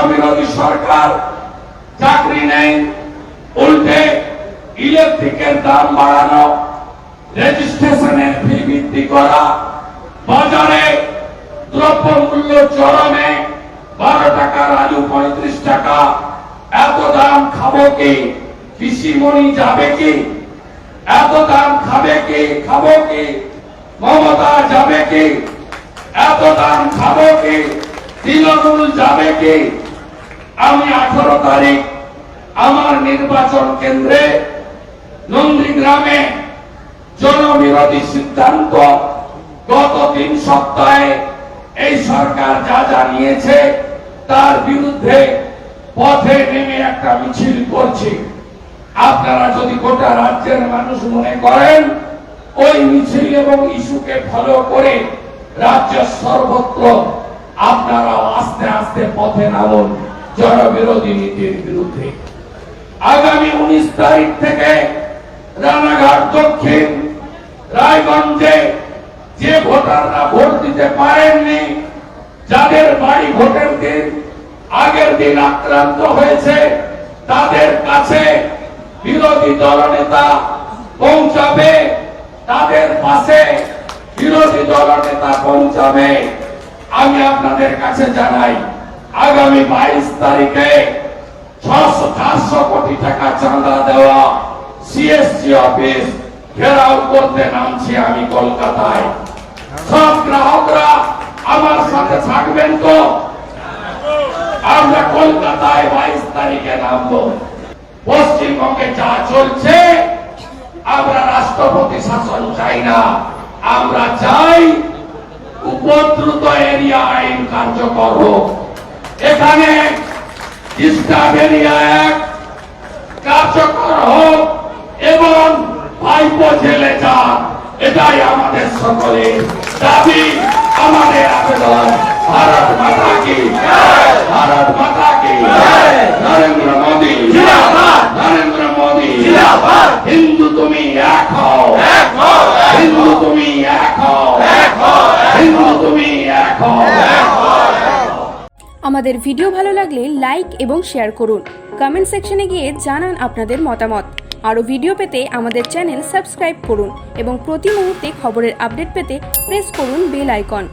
জনবিরোধী সরকার চাকরি নেই, উল্টে ইলেকট্রিকের দাম বাড়ানো, রেজিস্ট্রেশনের ফি বৃদ্ধি করা, বাজারে দ্রব্যমূল্য চরমে, 12 টাকার আলু 35 টাকা, এত দাম খাবো কি? কৃষিমণি যাবে কি? এত দাম খাবে কি? খাবো কি? মমতা যাবে কি? এত দাম খাবো কি? তৃণমূল যাবে কি? আমি 18 তারিখ আমার নির্বাচন কেন্দ্রে নন্দীগ্রামে জনবিরোধী সিদ্ধান্ত, গত 3 সপ্তাহে এই সরকার যা যা নিয়েছে তার বিরুদ্ধে পথে নেমে একটা মিছিল করছি। আপনারা যদি গোটা রাজ্যের মানুষ মনে করেন ওই মিছিল এবং ইস্যুকে ফলো করে রাজ্যের সর্বত্র আপনারাও আস্তে আস্তে পথে নামুন জনবিরোধী নীতির বিরুদ্ধে। আগামী 19 তারিখ থেকে রানাঘাট দক্ষিণ, রায়গঞ্জে যে ভোটাররা ভোট দিতে পারেননি, যাদের বাড়ি ভোটের দিন আগের দিন আক্রান্ত হয়েছে, তাদের কাছে বিরোধী দলনেতা পৌঁছাবে, তাদের পাশে বিরোধী দলনেতা পৌঁছাবে। আমি আপনাদের কাছে জানাই, আগামী 22 তারিখে 600-400 কোটি টাকা চাঁদা দেওয়া সিএসসি অফিস ঘেরাও করতে নামছি আমি কলকাতায়। সব গ্রাহকরা আমার সাথে থাকবেন তো? আমরা কলকাতায় 22 তারিখে নামবো। পশ্চিমবঙ্গে যা চলছে, আমরা রাষ্ট্রপতি শাসন চাই না, আমরা চাই উপদ্রুত এরিয়া আইন কার্যকর হোক। এখানে ডিস্টার্ব এরিয়া অ্যাক্ট কার্যকর হোক এবং ভাইপো জেলে যান, এটাই আমাদের সকলের দাবি, আমাদের আবেদন। ভারত মাতা কি জয়, ভারত মাতা কি জয়, নরেন্দ্র মোদী জিন্দাবাদ, নরেন্দ্র মোদী জিন্দাবাদ। হিন্দু তুমি এক হও, এক হও, হিন্দু তুমি এক হও, এক হও, হিন্দু তুমি এক হও, এক হও। আমাদের ভিডিও ভালো লাগলে লাইক এবং শেয়ার করুন। কমেন্ট সেকশনে গিয়ে জানান আপনাদের মতামত। আরও ভিডিও পেতে আমাদের চ্যানেল সাবস্ক্রাইব করুন এবং প্রতি মুহূর্তে খবরের আপডেট পেতে প্রেস করুন বেল আইকন।